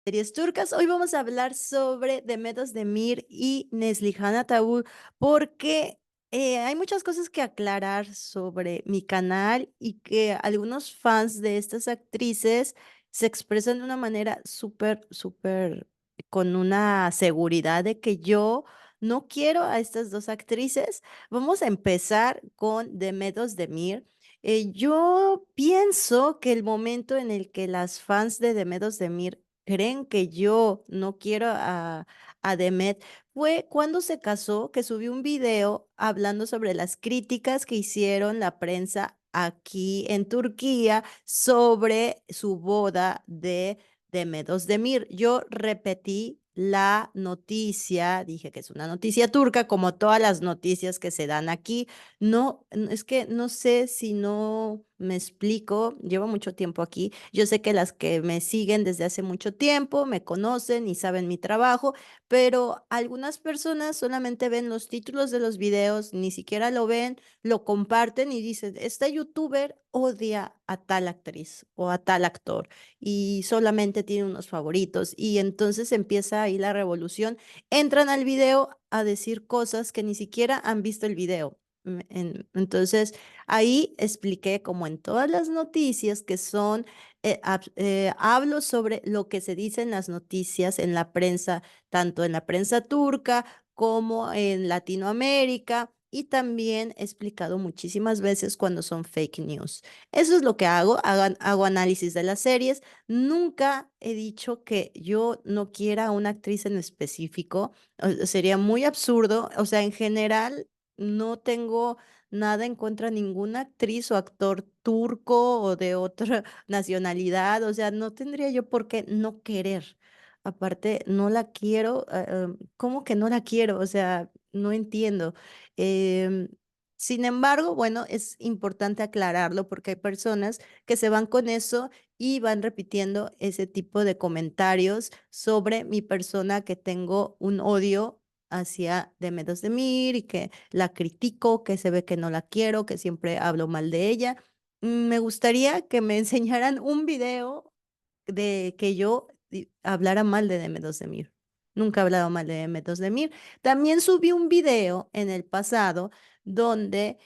Series turcas. Hoy vamos a hablar sobre Demet Özdemir y Neslihan Atagül, porque, hay muchas cosas que aclarar sobre mi canal y que algunos fans de estas actrices se expresan de una manera súper, súper con una seguridad de que yo no quiero a estas 2 actrices. Vamos a empezar con Demet Özdemir. Yo pienso que el momento en el que las fans de Demet Özdemir creen que yo no quiero a Demet, fue cuando se casó, que subió un video hablando sobre las críticas que hicieron la prensa aquí en Turquía sobre su boda de Demet Özdemir. Yo repetí la noticia, dije que es una noticia turca, como todas las noticias que se dan aquí. No, es que no sé si no me explico, llevo mucho tiempo aquí. Yo sé que las que me siguen desde hace mucho tiempo me conocen y saben mi trabajo, pero algunas personas solamente ven los títulos de los videos, ni siquiera lo ven, lo comparten y dicen, esta youtuber odia a tal actriz o a tal actor y solamente tiene unos favoritos y entonces empieza ahí la revolución. Entran al video a decir cosas que ni siquiera han visto el video. Entonces, ahí expliqué, como en todas las noticias que son, hablo sobre lo que se dice en las noticias, en la prensa, tanto en la prensa turca como en Latinoamérica, y también he explicado muchísimas veces cuando son fake news. Eso es lo que hago análisis de las series. Nunca he dicho que yo no quiera a una actriz en específico, sería muy absurdo, o sea, en general no tengo nada en contra de ninguna actriz o actor turco o de otra nacionalidad, o sea, no tendría yo por qué no querer. Aparte, no la quiero, ¿cómo que no la quiero? O sea, no entiendo. Em, Sin embargo, bueno, es importante aclararlo porque hay personas que se van con eso y van repitiendo ese tipo de comentarios sobre mi persona, que tengo un odio hacia Demet Özdemir y que la critico, que se ve que no la quiero, que siempre hablo mal de ella. Me gustaría que me enseñaran un video de que yo hablara mal de Demet Özdemir. Nunca he hablado mal de Demet Özdemir. También subí un video en el pasado donde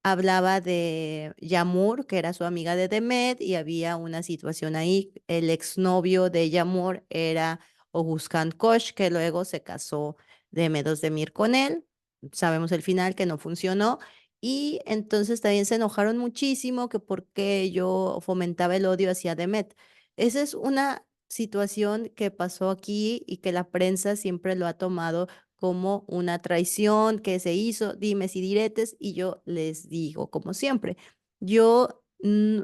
hablaba de Yağmur, que era su amiga de Demet, y había una situación ahí. El exnovio de Yağmur era Oğuzhan Koç, que luego se casó Demet Özdemir con él. Sabemos el final, que no funcionó. Y entonces también se enojaron muchísimo que por qué yo fomentaba el odio hacia Demet. Esa es una situación que pasó aquí y que la prensa siempre lo ha tomado como una traición que se hizo, dimes y diretes, y yo les digo, como siempre, yo,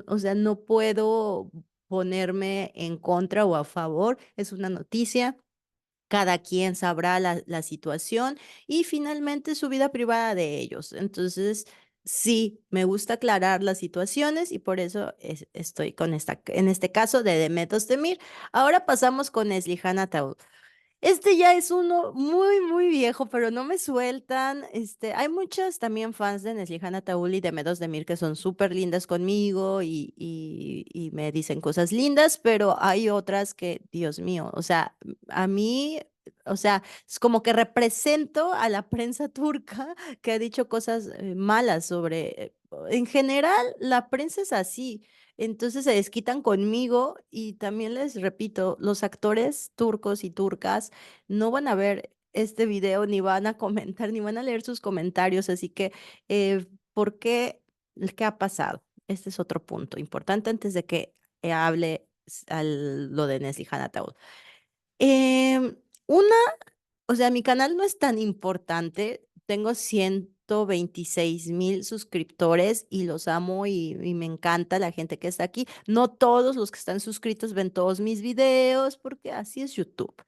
o sea, no puedo ponerme en contra o a favor, es una noticia, cada quien sabrá la situación y finalmente su vida privada de ellos. Entonces, sí, me gusta aclarar las situaciones y por eso estoy con en este caso de Demet Özdemir. Ahora pasamos con Neslihan Ataud. Este ya es uno muy, muy viejo, pero no me sueltan. Hay muchas también fans de Neslihan Ataúl y de Medos Demir que son súper lindas conmigo y me dicen cosas lindas, pero hay otras que, Dios mío, o sea, a mí, o sea, es como que represento a la prensa turca que ha dicho cosas malas sobre, en general, la prensa es así. Entonces se desquitan conmigo y también les repito, los actores turcos y turcas no van a ver este video, ni van a comentar, ni van a leer sus comentarios, así que, ¿por qué? ¿Qué ha pasado? Este es otro punto importante antes de que hable lo de Neslihan Ataud. Em, una, o sea, mi canal no es tan importante, tengo 126,000 suscriptores y los amo y me encanta la gente que está aquí. No todos los que están suscritos ven todos mis videos porque así es YouTube,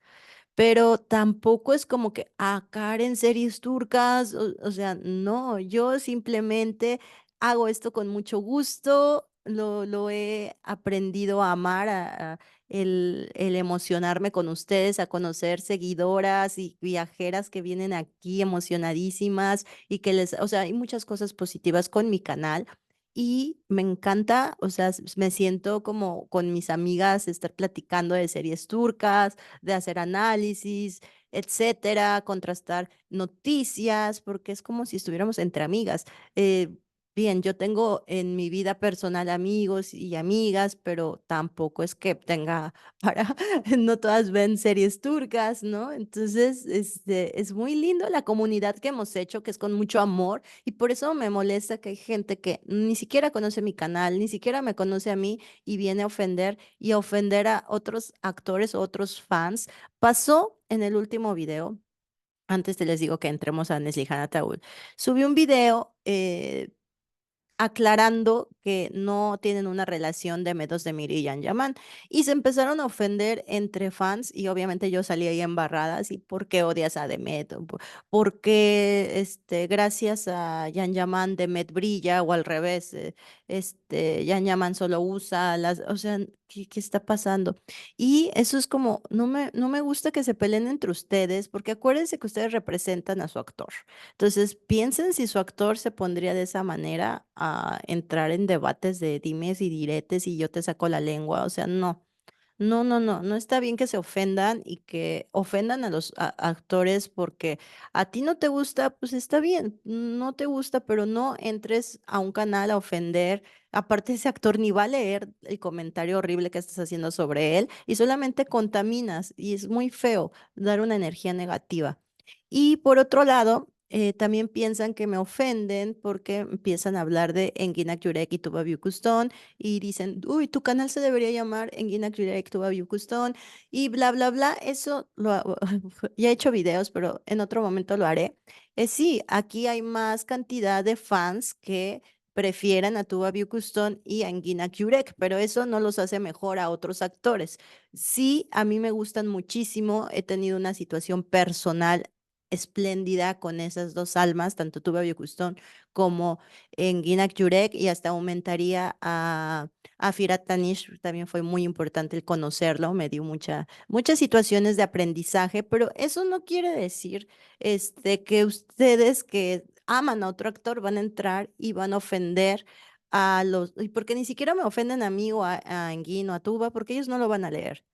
pero tampoco es como que, Karen, series turcas, o sea, no, yo simplemente hago esto con mucho gusto, lo he aprendido a amar, el emocionarme con ustedes, a conocer seguidoras y viajeras que vienen aquí emocionadísimas y que les, o sea, hay muchas cosas positivas con mi canal y me encanta, o sea, me siento como con mis amigas estar platicando de series turcas, de hacer análisis, etcétera, contrastar noticias, porque es como si estuviéramos entre amigas. Bien, yo tengo en mi vida personal amigos y amigas, pero tampoco es que tenga para, no todas ven series turcas, ¿no? Entonces, es muy lindo la comunidad que hemos hecho, que es con mucho amor, y por eso me molesta que hay gente que ni siquiera conoce mi canal, ni siquiera me conoce a mí y viene a ofender y a ofender a otros actores o otros fans. Pasó en el último video. Antes te les digo que entremos a Neslihan Ataúd. Subí un video aclarando que no tienen una relación de Medos de Miri y Yan Yaman. Y se empezaron a ofender entre fans y obviamente yo salí ahí embarrada, así, ¿por qué odias a Demet? ¿Por qué gracias a Yan Yaman Demet brilla o al revés? Yan Yaman solo usa las, o sea, ¿qué está pasando? Y eso es como, no me gusta que se peleen entre ustedes, porque acuérdense que ustedes representan a su actor. Entonces, piensen si su actor se pondría de esa manera a entrar en debates de dimes y diretes y yo te saco la lengua. O sea, no. No, no, no, no está bien que se ofendan y que ofendan a los actores porque a ti no te gusta, pues está bien, no te gusta, pero no entres a un canal a ofender. Aparte, ese actor ni va a leer el comentario horrible que estás haciendo sobre él y solamente contaminas y es muy feo dar una energía negativa. Y por otro lado, también piensan que me ofenden porque empiezan a hablar de Engin Yurek y Tuba Büyüküstün y dicen, uy, tu canal se debería llamar Engin Yurek Tuba Büyüküstün y bla, bla, bla. Eso ya he hecho videos, pero en otro momento lo haré. Sí, aquí hay más cantidad de fans que prefieran a Tuba Büyüküstün y a Engin Yurek, pero eso no los hace mejor a otros actores. Sí, a mí me gustan muchísimo. He tenido una situación personal espléndida con esas dos almas, tanto Tuba Büyüküstün como en Ginak Yurek, y hasta aumentaría a Firat Tanish. También fue muy importante el conocerlo, me dio muchas situaciones de aprendizaje, pero eso no quiere decir que ustedes que aman a otro actor van a entrar y van a ofender a los, y porque ni siquiera me ofenden a mí o a Engin o a Tuba, porque ellos no lo van a leer.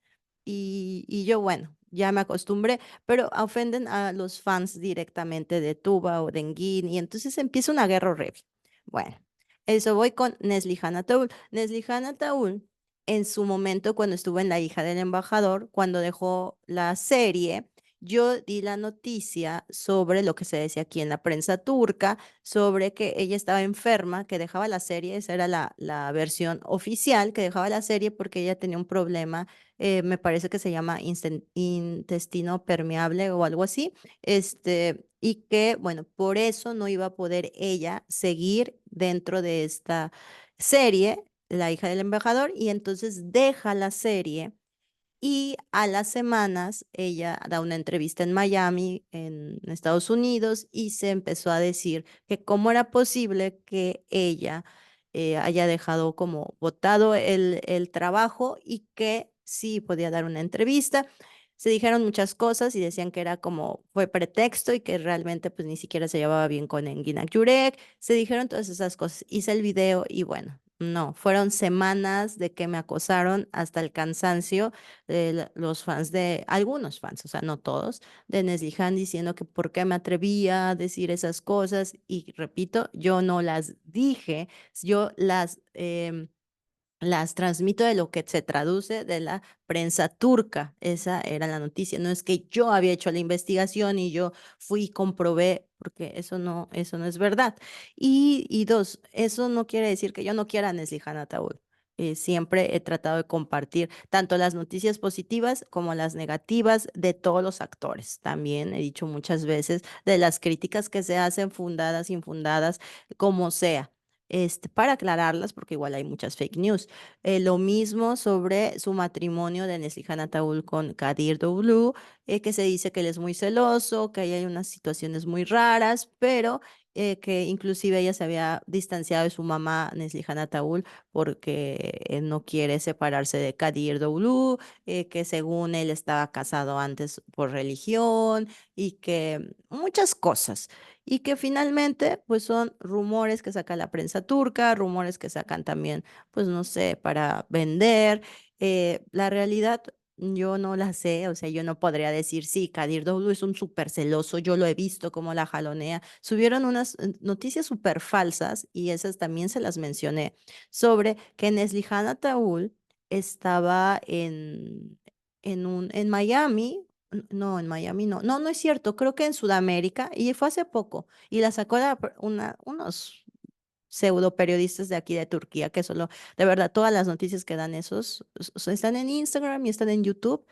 Y yo, bueno, ya me acostumbré, pero ofenden a los fans directamente de Tuba o de Enguín, y entonces empieza una guerra horrible. Bueno, eso voy con Neslihan Ataúl. Neslihan Ataúl, en su momento, cuando estuvo en La hija del embajador, cuando dejó la serie, yo di la noticia sobre lo que se decía aquí en la prensa turca, sobre que ella estaba enferma, que dejaba la serie, esa era la versión oficial, que dejaba la serie porque ella tenía un problema, me parece que se llama intestino permeable o algo así, y que, bueno, por eso no iba a poder ella seguir dentro de esta serie, La hija del embajador, y entonces deja la serie y a las semanas ella da una entrevista en Miami, en Estados Unidos, y se empezó a decir que cómo era posible que ella haya dejado como botado el trabajo y que sí podía dar una entrevista. Se dijeron muchas cosas y decían que era como fue pretexto y que realmente pues ni siquiera se llevaba bien con Engin Yurek. Se dijeron todas esas cosas. Hice el video y bueno, no, fueron semanas de que me acosaron hasta el cansancio de los fans de algunos fans, o sea, no todos, de Neslihan diciendo que por qué me atrevía a decir esas cosas y repito, yo no las dije, yo las transmito de lo que se traduce de la prensa turca. Esa era la noticia. No es que yo había hecho la investigación y yo fui y comprobé, porque eso no es verdad. Y dos, eso no quiere decir que yo no quiera a Neslihan Ataúd. Siempre he tratado de compartir tanto las noticias positivas como las negativas de todos los actores. También he dicho muchas veces de las críticas que se hacen fundadas, infundadas, como sea. Para aclararlas, porque igual hay muchas fake news. Lo mismo sobre su matrimonio de Neslihan Ataúl con Kadir Doğulu, que se dice que él es muy celoso, que ahí hay unas situaciones muy raras, pero que inclusive ella se había distanciado de su mamá, Neslihan Ataúl, porque, no quiere separarse de Kadir Doulu, que según él estaba casado antes por religión y que muchas cosas. Y que finalmente, pues, son rumores que saca la prensa turca, rumores que sacan también, pues, no sé, para vender. La realidad yo no la sé, o sea, yo no podría decir, sí, Kadir Doulu es un súper celoso, yo lo he visto cómo la jalonea. Subieron unas noticias súper falsas y esas también se las mencioné, sobre que Neslihan Ataúl estaba en Miami, no, en Miami no, no, no es cierto, creo que en Sudamérica y fue hace poco y la sacó unos pseudo periodistas de aquí de Turquía, que solo, de verdad, todas las noticias que dan esos están en Instagram y están en YouTube,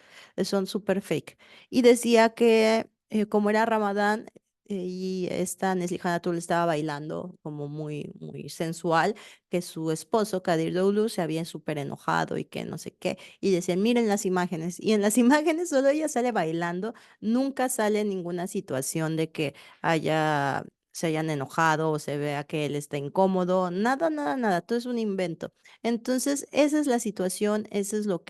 son súper fake. Y decía que como era Ramadán y esta Neslihan Atul estaba bailando como muy, muy sensual, que su esposo, Kadir Doğulu, se había súper enojado y que no sé qué. Y decían, miren las imágenes. Y en las imágenes solo ella sale bailando, nunca sale ninguna situación de que haya se hayan enojado o se vea que él está incómodo, nada, nada, nada, todo es un invento. Entonces, esa es la situación, eso es lo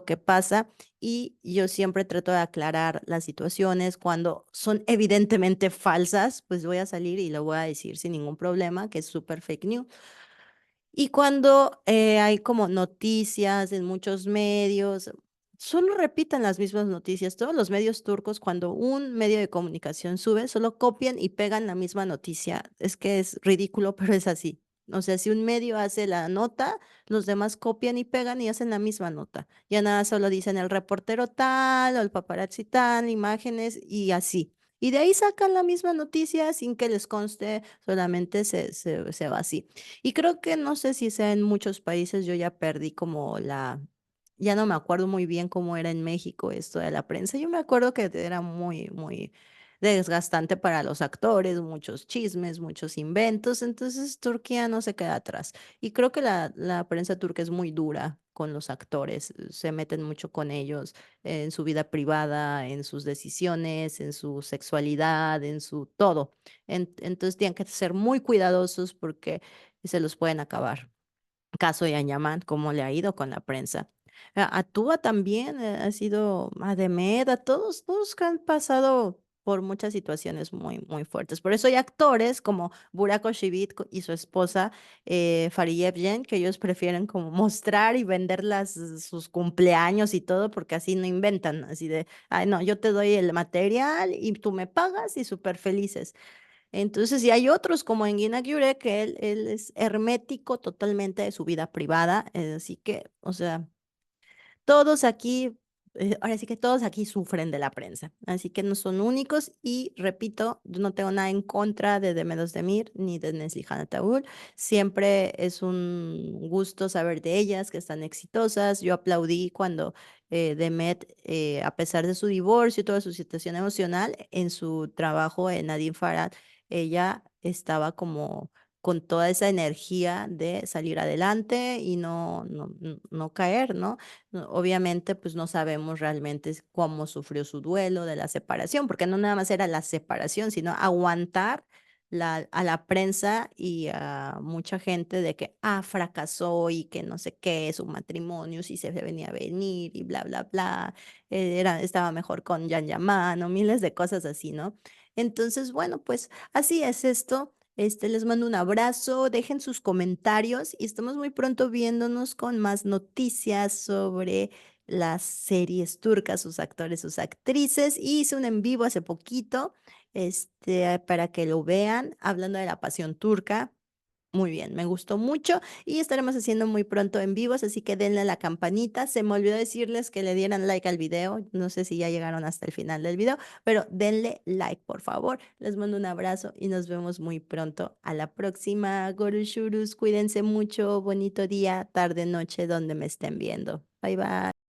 que pasa y yo siempre trato de aclarar las situaciones cuando son evidentemente falsas, pues voy a salir y lo voy a decir sin ningún problema, que es súper fake news. Y cuando, hay como noticias en muchos medios, solo repiten las mismas noticias. Todos los medios turcos, cuando un medio de comunicación sube, solo copian y pegan la misma noticia. Es que es ridículo, pero es así. O sea, si un medio hace la nota, los demás copian y pegan y hacen la misma nota. Ya nada, solo dicen el reportero tal o el paparazzi tal, imágenes y así. Y de ahí sacan la misma noticia sin que les conste, solamente se va así. Y creo que no sé si sea en muchos países, yo ya perdí como ya no me acuerdo muy bien cómo era en México esto de la prensa. Yo me acuerdo que era muy, muy desgastante para los actores, muchos chismes, muchos inventos, entonces Turquía no se queda atrás. Y creo que la prensa turca es muy dura con los actores, se meten mucho con ellos en su vida privada, en sus decisiones, en su sexualidad, en su todo. Entonces tienen que ser muy cuidadosos porque se los pueden acabar. Caso de Yaman, ¿cómo le ha ido con la prensa? A Tuba también, ha sido a Demed, a todos que han pasado por muchas situaciones muy, muy fuertes. Por eso hay actores como Burak Özçivit y su esposa Fariye Evgen, que ellos prefieren como mostrar y vender sus cumpleaños y todo, porque así no inventan, así de, ay, no, yo te doy el material y tú me pagas y súper felices. Entonces, y hay otros como en Gina Gyure, que él es hermético totalmente de su vida privada, así que, o sea, todos aquí, ahora sí que todos aquí sufren de la prensa, así que no son únicos y repito, yo no tengo nada en contra de Demet Özdemir ni de Neslihan Ataúl, siempre es un gusto saber de ellas, que están exitosas, yo aplaudí cuando Demet, a pesar de su divorcio y toda su situación emocional, en su trabajo en Nadine Farhat, ella estaba como con toda esa energía de salir adelante y no caer, ¿no? Obviamente, pues no sabemos realmente cómo sufrió su duelo de la separación, porque no nada más era la separación, sino aguantar a la prensa y a mucha gente de que, fracasó y que no sé qué, su matrimonio, si se venía a venir y bla, bla, bla, estaba mejor con Yan Yaman o miles de cosas así, ¿no? Entonces, bueno, pues así es esto. Les mando un abrazo, dejen sus comentarios y estamos muy pronto viéndonos con más noticias sobre las series turcas, sus actores, sus actrices. Y hice un en vivo hace poquito, para que lo vean, hablando de la pasión turca. Muy bien, me gustó mucho y estaremos haciendo muy pronto en vivos, así que denle a la campanita. Se me olvidó decirles que le dieran like al video. No sé si ya llegaron hasta el final del video, pero denle like, por favor. Les mando un abrazo y nos vemos muy pronto. A la próxima, Gorushurus. Cuídense mucho. Bonito día, tarde, noche, donde me estén viendo. Bye bye.